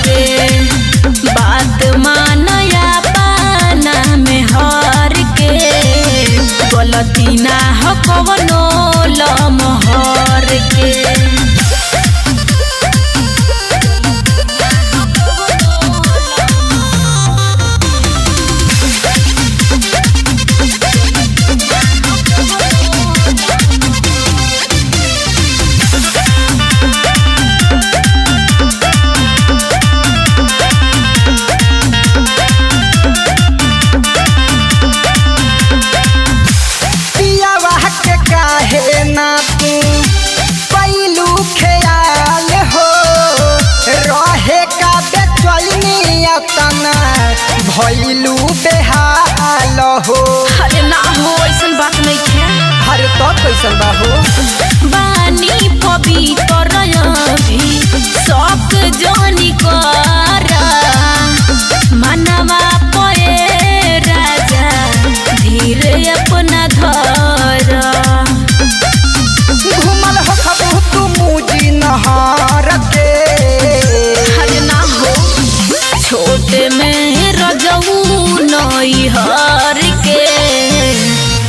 के बात मानया पाना में हर के गलती ना हो कवनो लमहर के। काहे ना तू पहलू ख्याल हो रहे का बेचैनी तना भइलू बेहाल हो। अरे ना हो ऐसन बात नहीं है। अरे तो कैसन बा हो बानी पवित्र भी सब जानी कर मनवा पे राजा धीरे अपना धर। घूमल हो खबू तू मुजी नहार के। अरे ना हो छोटे में रजऊ नई हर के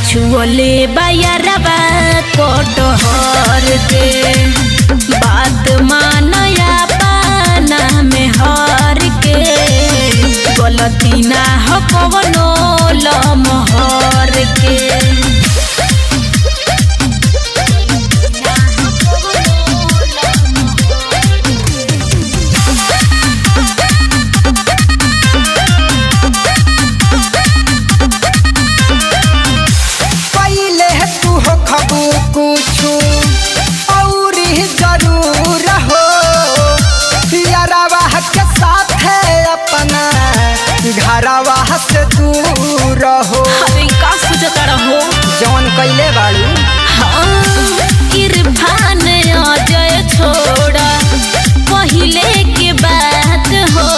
छुअले बायरबा कोटहर के बात मानया पाना में हर के गलती ना हो कवनो लमहर के। कुछ और जरूर हो यारवा के साथ है अपना घरवा से दूर हो। अरे का सोचता रहो जौन कैले बाड़ू इरफान अजय छोड़ा पहले के बात हो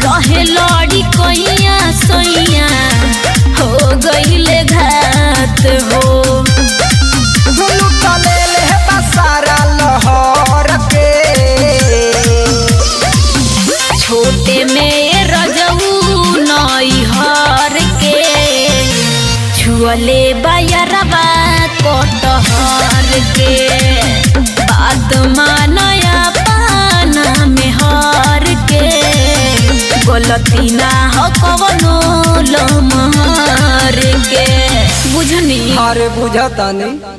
रहे लड़ी कैया सैया हो गईले घात हो। छोटे में रजऊ नई हर के छुअले बायरबा कोटहर के बात मानया पाना में हर के गलती ना हो कवनो लमहर के। बुझनी अरे बुझता नहीं।